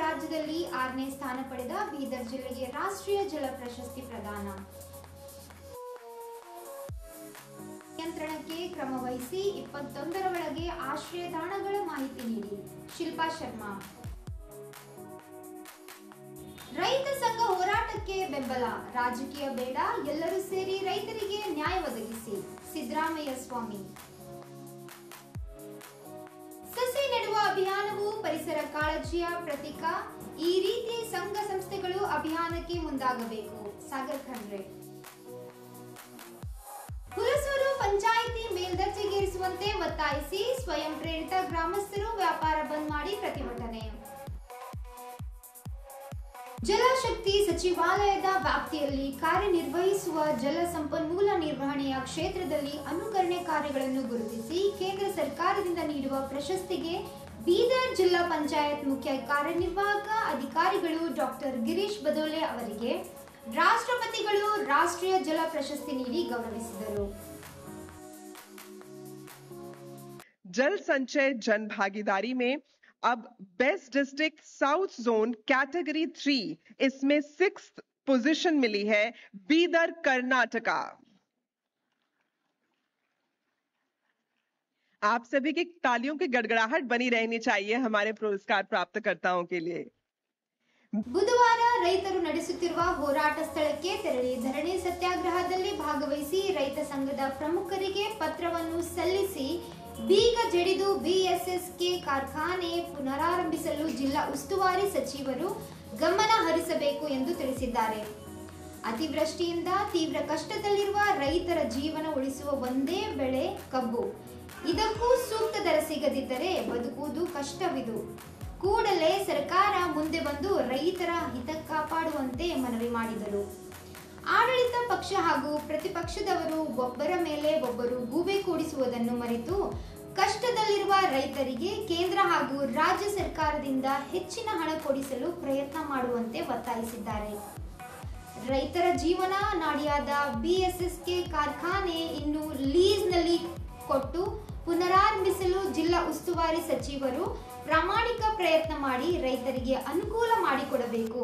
ರಾಜ್ಯದಲ್ಲಿ 6ನೇ ಸ್ಥಾನ ಪಡೆದ ಬೀದರ್ ಜಿಲ್ಲೆಗೆ ರಾಷ್ಟ್ರೀಯ ಜಲ ಪ್ರಶಸ್ತಿ ಪ್ರದಾನ. ನಿಯಂತ್ರಣಕ್ಕೆ ಕ್ರಮ ವಹಿಸಿ 21ರ ಒಳಗೆ ಆಶ್ರಯ ತಾಣಗಳ ಮಾಹಿತಿ ನೀಡಿ. ಶಿಲ್ಪಾ ಶರ್ಮಾ. ರೈತ ಸಂಘ ಹೋರಾಟಕ್ಕೆ ಬೆಂಬಲ. ರಾಜಕೀಯ ಬೇಡ, ಎಲ್ಲರೂ ಸೇರಿ ರೈತರಿಗೆ ನ್ಯಾಯ ಒದಗಿಸಿ. ಸಿದ್ದರಾಮಯ್ಯ ಸ್ವಾಮಿ. ಸಸಿ ನೆಡುವ ಅಭಿಯಾನವು ಪರಿಸರ ಕಾಳಜಿಯ ಪ್ರತೀಕ. ಈ ರೀತಿ ಸಂಘ ಸಂಸ್ಥೆಗಳು ಅಭಿಯಾನಕ್ಕೆ ಮುಂದಾಗಬೇಕು. ಸಾಗರ್ ಖಂಡ್ರೆ. ಹುಲಸೂರು ಪಂಚಾಯಿತಿ ಮೇಲ್ದರ್ಜೆಗೇರಿಸುವಂತೆ ಒತ್ತಾಯಿಸಿ ಸ್ವಯಂ ಪ್ರೇರಿತ ಗ್ರಾಮಸ್ಥರು ವ್ಯಾಪಾರ ಬಂದ್ ಮಾಡಿ ಪ್ರತಿಭಟನೆ. ಜಲಶಕ್ತಿ ಸಚಿವಾಲಯದ ವ್ಯಾಪ್ತಿಯಲ್ಲಿ ಕಾರ್ಯನಿರ್ವಹಿಸುವ ಜಲ ಸಂಪನ್ಮೂಲ ನಿರ್ವಹಣೆಯ ಕ್ಷೇತ್ರದಲ್ಲಿ ಅನುಕರಣೆ ಕಾರ್ಯಗಳನ್ನು ಗುರುತಿಸಿ ಕೇಂದ್ರ ಸರ್ಕಾರದಿಂದ ನೀಡುವ ಪ್ರಶಸ್ತಿಗೆ ಬೀದರ್ ಜಿಲ್ಲಾ ಪಂಚಾಯತ್ ಮುಖ್ಯ ಕಾರ್ಯನಿರ್ವಾಹಕ ಅಧಿಕಾರಿಗಳು ಡಾಕ್ಟರ್ ಗಿರೀಶ್ ಬದೋಲೆ ಅವರಿಗೆ ರಾಷ್ಟ್ರಪತಿಗಳು ರಾಷ್ಟ್ರೀಯ ಜಲ ಪ್ರಶಸ್ತಿ ನೀಡಿ ಗೌರವಿಸಿದರು. जल संचय जन भागीदारी में अब best district south zone category 3 इसमें 6th पोजीशन मिली है बीदर कर्नाटका. आप सभी की तालियों की गड़गड़ाहट बनी रहनी चाहिए हमारे पुरस्कार प्राप्तकर्ताओं के लिए. ಬುಧವಾರ ರೈತರು ನಡೆಸುತ್ತಿರುವ ಹೋರಾಟ ಸ್ಥಳಕ್ಕೆ ತೆರಳಿ ಧರಣಿ ಸತ್ಯಾಗ್ರಹದಲ್ಲಿ ಭಾಗವಹಿಸಿ ರೈತ ಸಂಘದ ಪ್ರಮುಖರಿಗೆ ಪತ್ರವನ್ನು ಸಲ್ಲಿಸಿ ಬೀಗ ಜಡಿದು ಬಿಎಸ್ಎಸ್ಕೆ ಕಾರ್ಖಾನೆ ಪುನರಾರಂಭಿಸಲು ಜಿಲ್ಲಾ ಉಸ್ತುವಾರಿ ಸಚಿವರು ಗಮನ ಹರಿಸಬೇಕು ಎಂದು ತಿಳಿಸಿದ್ದಾರೆ. ಅತಿವೃಷ್ಟಿಯಿಂದ ತೀವ್ರ ಕಷ್ಟದಲ್ಲಿರುವ ರೈತರ ಜೀವನ ಉಳಿಸುವ ಒಂದೇ ಬೆಳೆ ಕಬ್ಬು. ಇದಕ್ಕೂ ಸೂಕ್ತ ದರ ಸಿಗದಿದ್ದರೆ ಬದುಕುವುದು ಕಷ್ಟವಿದು. ಕೂಡಲೇ ಸರ್ಕಾರ ಮುಂದೆ ಬಂದು ರೈತರ ಹಿತ ಕಾಪಾಡುವಂತೆ ಮನವಿ ಮಾಡಿದರು. ಆಡಳಿತ ಪಕ್ಷ ಹಾಗೂ ಪ್ರತಿಪಕ್ಷದವರು ಒಬ್ಬರ ಮೇಲೆ ಒಬ್ಬರು ಗೂಬೆ ಕೂಡಿಸುವುದನ್ನು ಮರೆತು ಕಷ್ಟದಲ್ಲಿರುವ ರೈತರಿಗೆ ಕೇಂದ್ರ ಹಾಗೂ ರಾಜ್ಯ ಸರ್ಕಾರದಿಂದ ಹೆಚ್ಚಿನ ಹಣ ಕೊಡಿಸಲು ಪ್ರಯತ್ನ ಮಾಡುವಂತೆ ಒತ್ತಾಯಿಸಿದ್ದಾರೆ. ರೈತರ ಜೀವನ ನಾಡಿಯಾದ ಬಿಎಸ್ಎಸ್ಕೆ ಕಾರ್ಖಾನೆ ಇನ್ನು ಲೀಸ್ನಲ್ಲಿ ಕೊಟ್ಟು ಪುನರಾರಂಭಿಸಲು ಜಿಲ್ಲಾ ಉಸ್ತುವಾರಿ ಸಚಿವರು ಪ್ರಾಮಾಣಿಕ ಪ್ರಯತ್ನ ಮಾಡಿ ರೈತರಿಗೆ ಅನುಕೂಲ ಮಾಡಿಕೊಡಬೇಕು.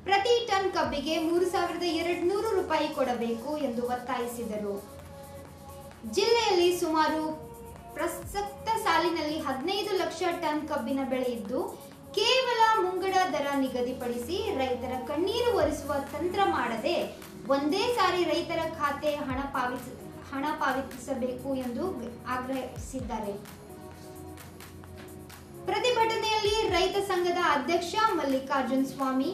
ಪ್ರತಿ ಟನ್ ಕಬ್ಬಿಗೆ 3200 ರೂಪಾಯಿ ಕೊಡಬೇಕು ಎಂದು ಒತ್ತಾಯಿಸಿದರು. ಜಿಲ್ಲೆಯಲ್ಲಿ ಸುಮಾರು ಪ್ರಸಕ್ತ ಸಾಲಿನಲ್ಲಿ 15 ಲಕ್ಷ ಟನ್ ಕಬ್ಬಿನ ಬೆಳೆ ಇದ್ದು ಕೇವಲ ಮುಂಗಡ ದರ ನಿಗದಿಪಡಿಸಿ ರೈತರ ಕಣ್ಣೀರು ಒರೆಸುವ ತಂತ್ರ ಮಾಡದೆ ಒಂದೇ ಸಾರಿ ರೈತರ ಖಾತೆ ಹಣ ಪಾವತಿಸಬೇಕು ಎಂದು ಆಗ್ರಹಿಸಿದ್ದಾರೆ. ಪ್ರತಿಭಟನೆಯಲ್ಲಿ ರೈತ ಸಂಘದ ಅಧ್ಯಕ್ಷ ಮಲ್ಲಿಕಾರ್ಜುನ್ ಸ್ವಾಮಿ,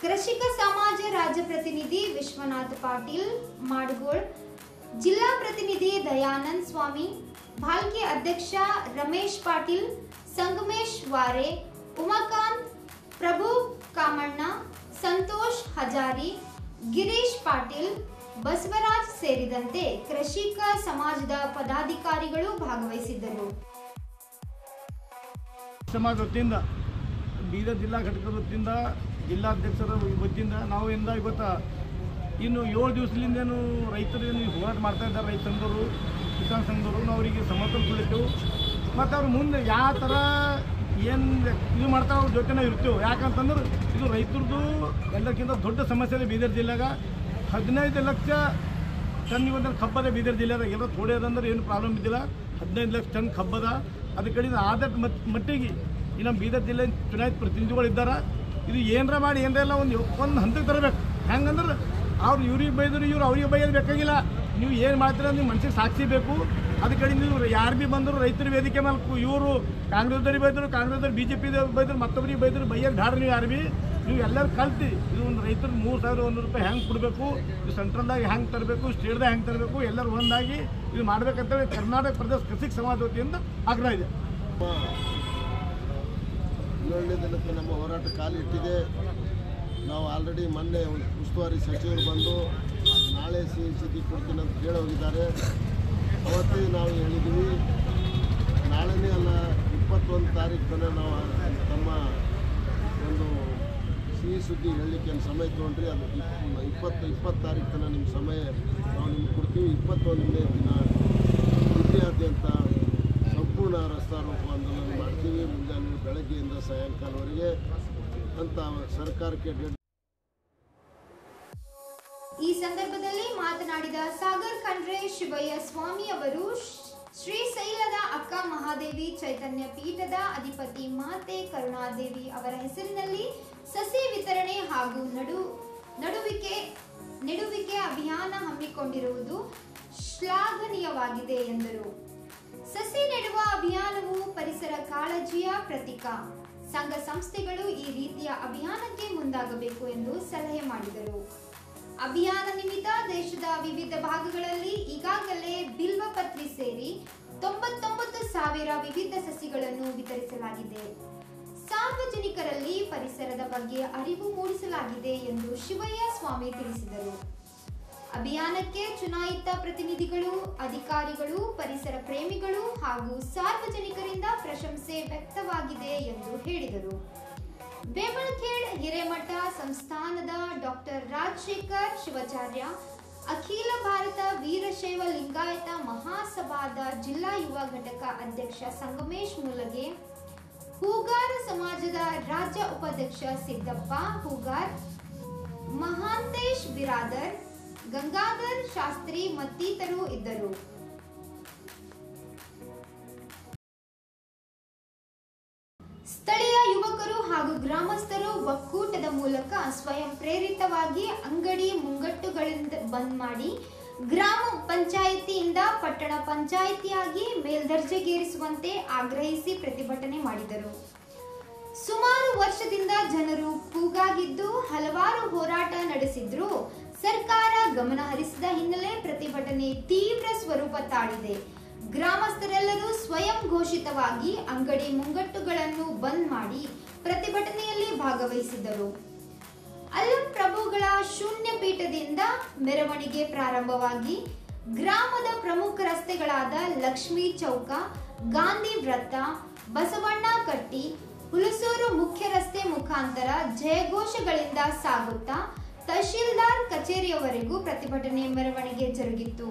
ಕೃಷಿಕ ಸಮಾಜ ರಾಜ್ಯ ಪ್ರತಿನಿಧಿ ವಿಶ್ವನಾಥ್ ಪಾಟೀಲ್ ಮಾಡಗೋಳ್, ಜಿಲ್ಲಾ ಪ್ರತಿನಿಧಿ ದಯಾನಂದ್ ಸ್ವಾಮಿ, ಭಾಲ್ಕೆ ಅಧ್ಯಕ್ಷ ರಮೇಶ್ ಪಾಟೀಲ್, ಸಂಗಮೇಶ್ ವಾರೆ, ಉಮಾಕಾಂತ್, ಪ್ರಭು ಕಾಮಣ್ಣ, ಸಂತೋಷ್ ಹಜಾರಿ, ಗಿರೀಶ್ ಪಾಟೀಲ್, ಬಸವರಾಜ್ ಸೇರಿದಂತೆ ಕೃಷಿಕ ಸಮಾಜದ ಪದಾಧಿಕಾರಿಗಳು ಭಾಗವಹಿಸಿದ್ದರು. ಸಮಾಜ ವತಿಯಿಂದ ಬೀದರ್ ಜಿಲ್ಲಾ ಘಟಕದ ವತಿಯಿಂದ ಜಿಲ್ಲಾಧ್ಯಕ್ಷರ ವತಿಯಿಂದ ನಾವು ಇವತ್ತು ಇನ್ನು 7 ದಿವಸದಿಂದೇನು ರೈತರು ಹೋರಾಟ ಮಾಡ್ತಾ ಇದ್ದಾರೆ. ರೈತ ಸಂಘದವರು, ಕಿಸಾನ್ ಸಂಘದವರು ನಾವು ಅವರಿಗೆ ಸಮರ್ಥನೆ ಕೊಡ್ಲಿದ್ದೆವು ಮತ್ತು ಅವ್ರು ಮುಂದೆ ಯಾವ ಥರ ಏನು ಇದು ಮಾಡ್ತಾ ಅವ್ರ ಜೊತೆ ನಾವು ಇರ್ತೇವೆ. ಯಾಕಂತಂದ್ರೆ ಇದು ರೈತರದ್ದು ಎಲ್ಲಕ್ಕಿಂತ ದೊಡ್ಡ ಸಮಸ್ಯೆ ಇದೆ ಬೀದರ್ ಜಿಲ್ಲೆಗ. 15 ಲಕ್ಷ ಟನ್ ಇವತ್ತು ಕಬ್ಬದ ಬೀದರ್ ಜಿಲ್ಲೆದಾಗ. ಎಲ್ಲ ಥೋಡೆ ಅದಂದ್ರೆ ಏನು ಪ್ರಾಬ್ಲಮ್ ಇದ್ದಿಲ್ಲ. 15 ಲಕ್ಷ ಟನ್ ಕಬ್ಬದ. ಅದ್ರ ಕಡೆಯಿಂದ ಆದಷ್ಟು ಮಟ್ಟಿಗೆ ಈ ನಮ್ಮ ಬೀದರ್ ಜಿಲ್ಲೆ ಚುನಾಯಿತ ಪ್ರತಿನಿಧಿಗಳಿದ್ದಾರೆ. ಇದು ಏನರ ಮಾಡಿ ಏನರೆಲ್ಲ ಒಂದು ಹಂತಕ್ಕೆ ತರಬೇಕು. ಹೆಂಗಂದ್ರೆ ಅವ್ರು ಇವ್ರಿಗೆ ಬೈದ್ರು ಇವ್ರು ಅವ್ರಿಗೆ ಬೈಯೋದು ಬೇಕಾಗಿಲ್ಲ. ನೀವು ಏನು ಮಾಡ್ತೀರ ನೀವು ಮನಸ್ಸಿಗೆ ಸಾಕ್ಷಿ ಬೇಕು. ಅದ್ರ ಕಡೆಯಿಂದ ಇವ್ರು ಯಾರು ಭೀ ಬಂದರು ರೈತರ ವೇದಿಕೆ ಮೇಲೆ ಇವರು ಕಾಂಗ್ರೆಸ್ದವ್ರಿಗೆ ಬೈದರು, ಕಾಂಗ್ರೆಸ್ದವ್ರು BJP ಬೈದರು, ಮತ್ತೊಬ್ಬರಿಗೆ ಬೈದರು, ಬೈಯೋದು ಧಾರ ನೀವು ಯಾರು ಭೀ ನೀವು ಎಲ್ಲರೂ ಕಲ್ತು ಇದು ಒಂದು ರೈತರು 3100 ರೂಪಾಯಿ ಹೆಂಗೆ ಕೊಡಬೇಕು, ಇದು ಸೆಂಟ್ರಲ್ದಾಗ ಹೆಂಗೆ ತರಬೇಕು, ಸ್ಟೇಟ್ದಾಗ ಹೆಂಗೆ ತರಬೇಕು, ಎಲ್ಲರೂ ಒಂದಾಗಿ ಇದು ಮಾಡಬೇಕಂತೇಳಿ ಕರ್ನಾಟಕ ಪ್ರದೇಶ ಕೃಷಿಕ ಸಮಾಜ ವತಿಯಿಂದ ಆಗ್ರಹ ಇದೆ. 7ನೇ ದಿನಕ್ಕೆ ನಮ್ಮ ಹೋರಾಟ ಕಾಲಿಟ್ಟಿದೆ. ನಾವು ಆಲ್ರೆಡಿ ಮೊನ್ನೆ ಉಸ್ತುವಾರಿ ಸಚಿವರು ಬಂದು ನಾಳೆ ಸಿದ್ಧಿ ಕೊಡ್ತೀನಿ ಅಂತ ಹೇಳಿ ಹೋಗಿದ್ದಾರೆ. ಅವತ್ತೇ ನಾವು ಹೇಳಿದ್ವಿ ನಾಳೆನೇ ಅಲ್ಲ 21 ತಾರೀಕು ತನಕ ನಾವು ತಮ್ಮ ಒಂದು ಸಿಹಿ ಸುದ್ದಿ ಹೇಳಲಿಕ್ಕೆ ಸಮಯ ತೊಗೊಂಡ್ರಿ. ಅದು 20 ತಾರೀಕು ತನಕ ನಿಮ್ಮ ಸಮಯ ನಾವು ನಿಮ್ಗೆ ಕೊಡ್ತೀವಿ. 21ನೇ ದಿನ ಜಿಲ್ಲೆಯಾದ್ಯಂತ ಸಂಪೂರ್ಣ ಸಂಪೂರ್ಣ ರಸ್ತಾರೋಕೋ ಆಂದೋಲನ ಮಾಡ್ತೀವಿ ಮುಂಜಾನೆ ಬೆಳಗ್ಗೆಯಿಂದ ಸಾಯಂಕಾಲವರೆಗೆ ಅಂತ ಸರ್ಕಾರಕ್ಕೆ ಈ ಸಂದರ್ಭದಲ್ಲಿ ಮಾತನಾಡಿದ ಸಾಗರ್ ಖಂಡ್ರೆ ಶಿವಯ್ಯ ಸ್ವಾಮಿ ಅವರು ಶ್ರೀಶೈಲದ ಅಕ್ಕ ಮಹಾದೇವಿ ಚೈತನ್ಯ ಪೀಠದ ಅಧಿಪತಿ ಮಾತೆ ಕರುಣಾದೇವಿ ಅವರ ಹೆಸರಿನಲ್ಲಿ ಸಸಿ ವಿತರಣೆ ಹಾಗೂ ನೆಡುವಿಕೆ ಅಭಿಯಾನ ಹಮ್ಮಿಕೊಂಡಿರುವುದು ಶ್ಲಾಘನೀಯವಾಗಿದೆ ಎಂದರು. ಸಸಿ ನೆಡುವ ಅಭಿಯಾನವು ಪರಿಸರ ಕಾಳಜಿಯ ಪ್ರತೀಕ. ಸಂಘ ಸಂಸ್ಥೆಗಳು ಈ ರೀತಿಯ ಅಭಿಯಾನಕ್ಕೆ ಮುಂದಾಗಬೇಕು ಎಂದು ಸಲಹೆ ಮಾಡಿದರು. ಅಭಿಯಾನ ನಿಮಿತ್ತ ದೇಶದ ವಿವಿಧ ಭಾಗಗಳಲ್ಲಿ ಈಗಾಗಲೇ ಬಿಲ್ವಪತ್ರಿ ಸೇರಿ 99,000 ವಿವಿಧ ಸಸಿಗಳನ್ನು ವಿತರಿಸಲಾಗಿದೆ. ಸಾರ್ವಜನಿಕರಲ್ಲಿ ಪರಿಸರದ ಬಗ್ಗೆ ಅರಿವು ಮೂಡಿಸಲಾಗಿದೆ ಎಂದು ಶಿವಯ್ಯ ಸ್ವಾಮಿ ತಿಳಿಸಿದರು. ಅಭಿಯಾನಕ್ಕೆ ಚುನಾಯಿತ ಪ್ರತಿನಿಧಿಗಳು, ಅಧಿಕಾರಿಗಳು, ಪರಿಸರ ಪ್ರೇಮಿಗಳು ಹಾಗೂ ಸಾರ್ವಜನಿಕರಿಂದ ಪ್ರಶಂಸೆ ವ್ಯಕ್ತವಾಗಿದೆ ಎಂದು ಹೇಳಿದರು. ಬೇಮಳಖೇಡ್ ಹಿರೇಮಠ ಸಂಸ್ಥಾನದ ಡಾಕ್ಟರ್ ರಾಜಶೇಖರ್ ಶಿವಾಚಾರ್ಯ, ಅಖಿಲ ಭಾರತ ವೀರಶೈವ ಲಿಂಗಾಯತ ಮಹಾಸಭಾದ ಜಿಲ್ಲಾ ಯುವ ಘಟಕ ಅಧ್ಯಕ್ಷ ಸಂಗಮೇಶ್ ಮುಲಗೆ, ಹೂಗಾರ ಸಮಾಜದ ರಾಜ್ಯ ಉಪಾಧ್ಯಕ್ಷ ಸಿದ್ದಪ್ಪ ಹೂಗಾರ್, ಮಹಾಂತೇಶ್ ಬಿರಾದರ್, ಗಂಗಾಧರ್ ಶಾಸ್ತ್ರಿ ಮತ್ತಿತರರು ಇದ್ದರು. ಸ್ಥಳೀಯ ಯುವಕರು ಹಾಗೂ ಗ್ರಾಮಸ್ಥರು ಒಕ್ಕೂಟದ ಮೂಲಕ ಸ್ವಯಂ ಪ್ರೇರಿತವಾಗಿ ಅಂಗಡಿ ಮುಂಗಟ್ಟುಗಳಿಂದ ಬಂದ್ ಮಾಡಿ ಗ್ರಾಮ ಪಂಚಾಯಿತಿಯಿಂದ ಪಟ್ಟಣ ಪಂಚಾಯಿತಿಯಾಗಿ ಮೇಲ್ದರ್ಜೆಗೇರಿಸುವಂತೆ ಆಗ್ರಹಿಸಿ ಪ್ರತಿಭಟನೆ ಮಾಡಿದರು. ಸುಮಾರು ವರ್ಷದಿಂದ ಜನರು ಕೂಗಾಗಿದ್ದು ಹಲವಾರು ಹೋರಾಟ ನಡೆಸಿದ್ರು ಸರ್ಕಾರ ಗಮನ ಹರಿಸಿದ ಹಿನ್ನೆಲೆ ಪ್ರತಿಭಟನೆ ತೀವ್ರ ಸ್ವರೂಪ ತಾಳಿದೆ. ಗ್ರಾಮಸ್ಥರೆಲ್ಲರೂ ಸ್ವಯಂ ಘೋಷಿತವಾಗಿ ಅಂಗಡಿ ಮುಂಗಟ್ಟುಗಳನ್ನು ಬಂದ್ ಮಾಡಿ ಪ್ರತಿಭಟನೆಯಲ್ಲಿ ಭಾಗವಹಿಸಿದರು. ಅಲ್ಲಂ ಪ್ರಭುಗಳ ಶೂನ್ಯ ಪೀಠದಿಂದ ಮೆರವಣಿಗೆ ಪ್ರಾರಂಭವಾಗಿ ಗ್ರಾಮದ ಪ್ರಮುಖ ರಸ್ತೆಗಳಾದ ಲಕ್ಷ್ಮೀ ಚೌಕ, ಗಾಂಧಿ ವೃತ್ತ, ಬಸವಣ್ಣ ಕಟ್ಟಿ, ಹುಲಸೂರು ಮುಖ್ಯ ರಸ್ತೆ ಮುಖಾಂತರ ಜಯಘೋಷಗಳಿಂದ ಸಾಗುತ್ತಾ ತಹಶೀಲ್ದಾರ್ ಕಚೇರಿಯವರೆಗೂ ಪ್ರತಿಭಟನೆ ಮೆರವಣಿಗೆ ಜರುಗಿತು.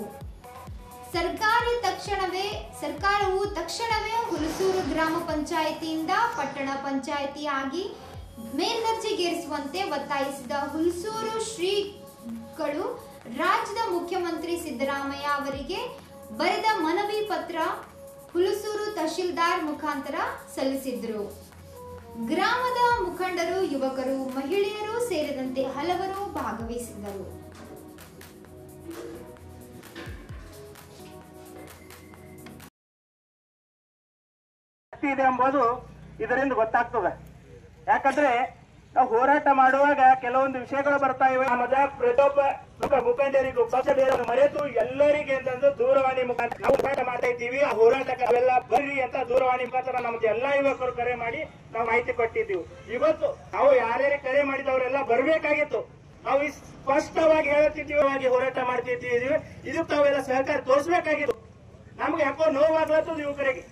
ಸರ್ಕಾರವು ತಕ್ಷಣವೇ ಹುಲಸೂರು ಗ್ರಾಮ ಪಂಚಾಯಿತಿಯಿಂದ ಪಟ್ಟಣ ಪಂಚಾಯಿತಿಯಾಗಿ ಮೇಲ್ದರ್ಜೆಗೇರಿಸುವಂತೆ ಒತ್ತಾಯಿಸಿದ ಹುಲಸೂರು ಶ್ರೀಗಳು ರಾಜ್ಯದ ಮುಖ್ಯಮಂತ್ರಿ ಸಿದ್ದರಾಮಯ್ಯ ಅವರಿಗೆ ಬರೆದ ಮನವಿ ಪತ್ರ ಹುಲಸೂರು ತಹಶೀಲ್ದಾರ್ ಮುಖಾಂತರ ಸಲ್ಲಿಸಿದ್ರು. ಗ್ರಾಮದ ಮುಖಂಡರು, ಯುವಕರು, ಮಹಿಳೆಯರು ಸೇರಿದಂತೆ ಹಲವರು ಭಾಗವಹಿಸಿದ್ದರು. ಇದೆ ಎಂಬುದು ಇದರಿಂದ ಗೊತ್ತಾಗ್ತದೆ. ಯಾಕಂದ್ರೆ ನಾವು ಹೋರಾಟ ಮಾಡುವಾಗ ಕೆಲವೊಂದು ವಿಷಯಗಳು ಬರ್ತಾ ಇವೆ. ಪ್ರತಿಯೊಬ್ಬ ಮುಖಂಡರಿಗೂ ಪಕ್ಷದವರನ್ನು ಮರೆತು ಎಲ್ಲರಿಗೆ ಅಂತಂದು ದೂರವಾಣಿ ಮುಖಾಂತರ ನಾವು ಹೋರಾಟ ಮಾಡ್ತಾ ಇದ್ದೀವಿ. ಆ ಹೋರಾಟಕ್ಕೆ ನಾವೆಲ್ಲ ಬರ್ರಿ ಅಂತ ದೂರವಾಣಿ ಮುಖಾಂತರ ನಮ್ಗೆ ಎಲ್ಲಾ ಯುವಕರು ಕರೆ ಮಾಡಿ ನಾವು ಮಾಹಿತಿ ಕೊಟ್ಟಿದ್ದೀವಿ. ಇವತ್ತು ನಾವು ಯಾರ್ಯಾರು ಕರೆ ಮಾಡಿದವರೆಲ್ಲ ಬರ್ಬೇಕಾಗಿತ್ತು. ನಾವು ಸ್ಪಷ್ಟವಾಗಿ ಹೇಳುತ್ತಿದ್ದೀವಿ, ಹೋರಾಟ ಮಾಡ್ತಿದ್ದೀವಿ. ಇದಕ್ಕೆ ತಾವೆಲ್ಲ ಸಹಕಾರ ತೋರಿಸಬೇಕಾಗಿತ್ತು. ನಮ್ಗೆ ಯಾಕೋ ನೋವಾಗ್ಲತ್ತದ ಯುವಕರಿಗೆ.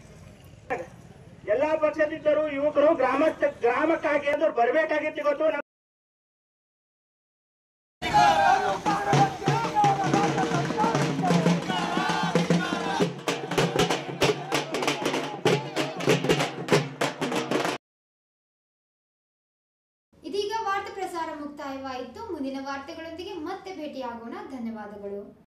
ಎಲ್ಲಾ ಪಕ್ಷದಿದ್ದರು ಯುವಕರು ಗ್ರಾಮಕ್ಕಾಗಿ ಅಂದ್ರೆ ಬರ್ಬೇಕಾಗಿತ್ತು. ಇವತ್ತು ಇದೀಗ ವಾರ್ತಾ ಪ್ರಸಾರ ಮುಕ್ತಾಯವಾಯಿತು. ಮುಂದಿನ ವಾರ್ತೆಗಳೊಂದಿಗೆ ಮತ್ತೆ ಭೇಟಿಯಾಗೋಣ. ಧನ್ಯವಾದಗಳು.